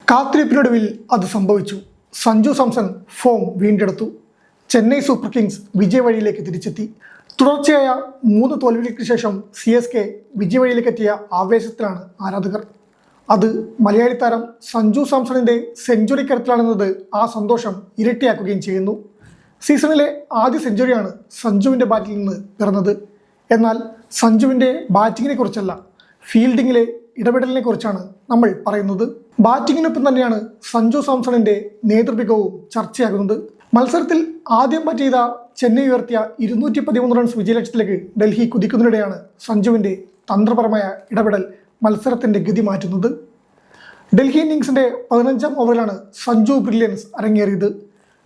കാത്തിരിപ്പിനൊടുവിൽ അത് സംഭവിച്ചു. സഞ്ജു സാംസൺ ഫോം വീണ്ടെടുത്തു. ചെന്നൈ സൂപ്പർ കിങ്സ് വിജയവഴിയിലേക്ക് തിരിച്ചെത്തി. തുടർച്ചയായ 3 തോൽവികൾക്ക് ശേഷം CSK വിജയവഴിയിലേക്ക് എത്തിയ ആവേശത്തിലാണ് ആരാധകർ. അത് മലയാളി താരം സഞ്ജു സാംസണിൻ്റെ സെഞ്ചുറി കരുത്തിലാണെന്നത് ആ സന്തോഷം ഇരട്ടിയാക്കുകയും ചെയ്യുന്നു. സീസണിലെ ആദ്യ സെഞ്ചുറിയാണ് സഞ്ജുവിൻ്റെ ബാറ്റിൽ നിന്ന് പിറന്നത്. എന്നാൽ സഞ്ജുവിൻ്റെ ബാറ്റിങ്ങിനെ കുറിച്ചല്ല, ഫീൽഡിങ്ങിലെ ഇടപെടലിനെ കുറിച്ചാണ് നമ്മൾ പറയുന്നത്. ബാറ്റിങ്ങിനൊപ്പം തന്നെയാണ് സഞ്ജു സാംസണിൻ്റെ നേതൃമികവും ചർച്ചയാകുന്നത്. മത്സരത്തിൽ ആദ്യം ബാറ്റ് ചെയ്ത ചെന്നൈ ഉയർത്തിയ 213 റൺസ് വിജയലക്ഷ്യത്തിലേക്ക് ഡൽഹി കുതിക്കുന്നതിനിടെയാണ് സഞ്ജുവിൻ്റെ തന്ത്രപരമായ ഇടപെടൽ മത്സരത്തിൻ്റെ ഗതി മാറ്റുന്നത്. ഡൽഹി ഇന്നിങ്സിൻ്റെ 15ാം ഓവറിലാണ് സഞ്ജു ബ്രില്യൻസ് അരങ്ങേറിയത്.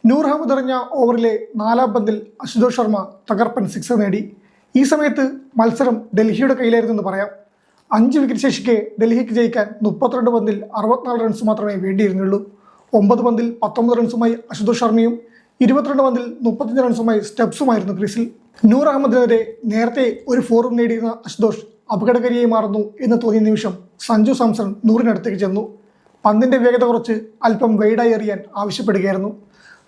നൂർ അഹമ്മദ് എറിഞ്ഞ ഓവറിലെ 4ാം പന്തിൽ അശുതോഷ് ശർമ്മ തകർപ്പൻ 6 നേടി. ഈ സമയത്ത് മത്സരം ഡൽഹിയുടെ കയ്യിലായിരുന്നെന്ന് പറയാം. 5 വിക്കറ്റ് ശേഷിക്കെ ഡൽഹിക്ക് ജയിക്കാൻ 32 പന്തിൽ 64 റൺസ് മാത്രമേ വേണ്ടിയിരുന്നുള്ളൂ. 9 പന്തിൽ 19 റൺസുമായി അശുതോഷ് ശർമ്മയും 22 പന്തിൽ 35 റൺസുമായി സ്റ്റെപ്സുമായിരുന്നു ക്രീസിൽ. നൂർ അഹമ്മദിനെതിരെ നേരത്തെ ഒരു 4 നേടിയിരുന്ന അശുതോഷ് അപകടകാരിയായി മാറുന്നു എന്ന് തോന്നിയ നിമിഷം സഞ്ജു സാംസൺ നൂറിനടുത്തേക്ക് ചെന്നു. പന്തിൻ്റെ വേഗത കുറച്ച് അല്പം വൈഡായി എറിയാൻ ആവശ്യപ്പെടുകയായിരുന്നു.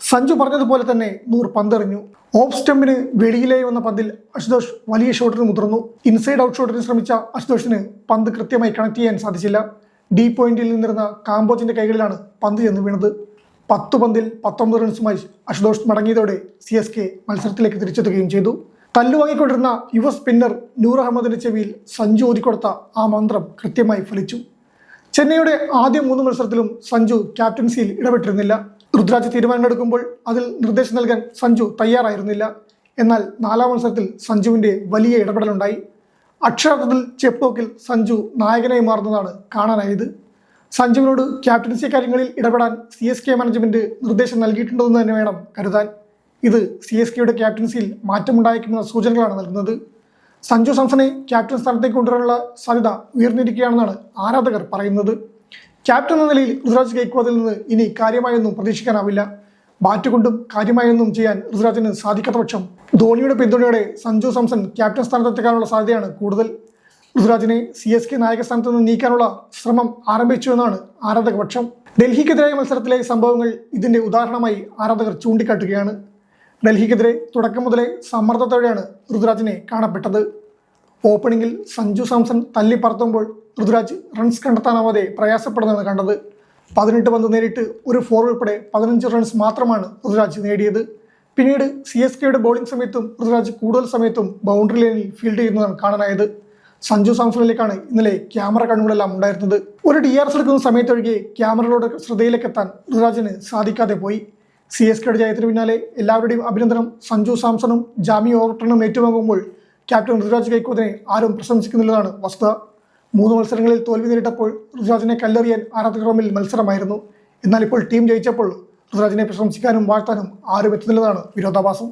സഞ്ജു പറഞ്ഞതുപോലെ തന്നെ നൂർ പന്തെറിഞ്ഞു. ഓഫ് സ്റ്റമ്പിന് വെളിയിലായി വന്ന പന്തിൽ അശുതോഷ് വലിയ ഷോട്ടിന് മുതിർന്നു. ഇൻസൈഡ് ഔട്ട് ഷോട്ടിന് ശ്രമിച്ച അശുതോഷിന് പന്ത് കൃത്യമായി കണക്ട് ചെയ്യാൻ സാധിച്ചില്ല. ഡി പോയിന്റിൽ നിന്നിരുന്ന കാമ്പോജിന്റെ കൈകളിലാണ് പന്ത് ചെന്ന് വീണത്. 10 പന്തിൽ 19 റൺസുമായി അശുതോഷ് മടങ്ങിയതോടെ CSK മത്സരത്തിലേക്ക് തിരിച്ചെത്തുകയും ചെയ്തു. തല്ലുവാങ്ങിക്കൊണ്ടിരുന്ന യുവ സ്പിന്നർ നൂർ അഹമ്മദിന്റെ ചെവിയിൽ സഞ്ജു ഓതിക്കൊടുത്ത ആ മന്ത്രം കൃത്യമായി ഫലിച്ചു. ചെന്നൈയുടെ ആദ്യ 3 മത്സരത്തിലും സഞ്ജു ക്യാപ്റ്റൻസിയിൽ ഇടപെട്ടിരുന്നില്ല. ഋതുരാജ് തീരുമാനമെടുക്കുമ്പോൾ അതിൽ നിർദ്ദേശം നൽകാൻ സഞ്ജു തയ്യാറായിരുന്നില്ല. എന്നാൽ 4ാം മത്സരത്തിൽ സഞ്ജുവിൻ്റെ വലിയ ഇടപെടലുണ്ടായി. അക്ഷരാർത്ഥത്തിൽ ചെപ്പോക്കിൽ സഞ്ജു നായകനായി മാറുന്നതാണ് കാണാനായത്. സഞ്ജുവിനോട് ക്യാപ്റ്റൻസി കാര്യങ്ങളിൽ ഇടപെടാൻ CSK മാനേജ്മെന്റ് നിർദ്ദേശം നൽകിയിട്ടുണ്ടെന്ന് തന്നെ വേണം കരുതാൻ. ഇത് CSKയുടെ ക്യാപ്റ്റൻസിയിൽ മാറ്റമുണ്ടായേക്കുമെന്ന സൂചനകളാണ് നൽകുന്നത്. സഞ്ജു സാംസണെ ക്യാപ്റ്റൻ സ്ഥാനത്തേക്ക് കൊണ്ടുവരാനുള്ള സാധ്യത ഉയർന്നിരിക്കുകയാണെന്നാണ് ആരാധകർ പറയുന്നത്. ക്യാപ്റ്റൻ എന്ന നിലയിൽ ഋതുരാജ് ഗെയ്ക്വാദിൽ നിന്ന് ഇനി കാര്യമായൊന്നും പ്രതീക്ഷിക്കാനാവില്ല. ബാറ്റ് കൊണ്ടും കാര്യമായൊന്നും ചെയ്യാൻ ഋതുരാജിന് സാധിക്കാത്ത പക്ഷം ധോണിയുടെ പിന്തുണയോടെ സഞ്ജു സാംസൺ ക്യാപ്റ്റൻ സ്ഥാനത്തെത്തിക്കാനുള്ള സാധ്യതയാണ് കൂടുതൽ. ഋതുരാജിനെ CSK നായക സ്ഥാനത്ത് നിന്ന് നീക്കാനുള്ള ശ്രമം ആരംഭിച്ചു എന്നാണ് ആരാധക പക്ഷം. ഡൽഹിക്കെതിരായ മത്സരത്തിലെ സംഭവങ്ങൾ ഇതിൻ്റെ ഉദാഹരണമായി ആരാധകർ ചൂണ്ടിക്കാട്ടുകയാണ്. ഡൽഹിക്കെതിരെ തുടക്കം മുതലേ സമ്മർദ്ദത്തോടെയാണ് ഋതുരാജിനെ കാണപ്പെട്ടത്. ഓപ്പണിംഗിൽ സഞ്ജു സാംസൺ തല്ലി പറത്തുമ്പോൾ ഋതുരാജ് റൺസ് കണ്ടെത്താനാവാതെ പ്രയാസപ്പെടുന്നതാണ് കണ്ടത്. 18 പന്ത് നേരിട്ട് ഒരു 4 ഉൾപ്പെടെ 15 റൺസ് മാത്രമാണ് ഋതുരാജ് നേടിയത്. പിന്നീട് CSKയുടെ ബൗളിംഗ് സമയത്തും ഋതുരാജ് കൂടുതൽ സമയത്തും ബൗണ്ടറി ലൈനിൽ ഫീൽഡ് ചെയ്യുന്നതാണ് കാണാനായത്. സഞ്ജു സാംസണിലേക്കാണ് ഇന്നലെ ക്യാമറ കണ്ണുകളെല്ലാം ഉണ്ടായിരുന്നത്. ഒരു DRS എടുക്കുന്ന സമയത്തൊഴികെ ക്യാമറകളുടെ ശ്രദ്ധയിലേക്ക് എത്താൻ ഋതുരാജിന് സാധിക്കാതെ പോയി. CSKയുടെ ജയത്തിന് പിന്നാലെ എല്ലാവരുടെയും അഭിനന്ദനം സഞ്ജു സാംസണും ജാമി ഓവർട്ടണും ഏറ്റുവാങ്ങുമ്പോൾ ക്യാപ്റ്റൻ ഋതുരാജ് ഗെയ്ക്വാദിനെ ആരും പ്രശംസിക്കുന്നില്ലെന്നാണ് വസ്തുത. 3 മത്സരങ്ങളിൽ തോൽവി നേരിട്ടപ്പോൾ ഋതുരാജിനെ കല്ലെറിയാൻ ആരാധകർ തമ്മിൽ മത്സരമായിരുന്നു. എന്നാൽ ഇപ്പോൾ ടീം ജയിച്ചപ്പോൾ ഋതുരാജിനെ പ്രശംസിക്കാനും വാഴ്ത്താനും ആരും എത്തുന്നില്ലെന്നാണ് വിരോധാഭാസം.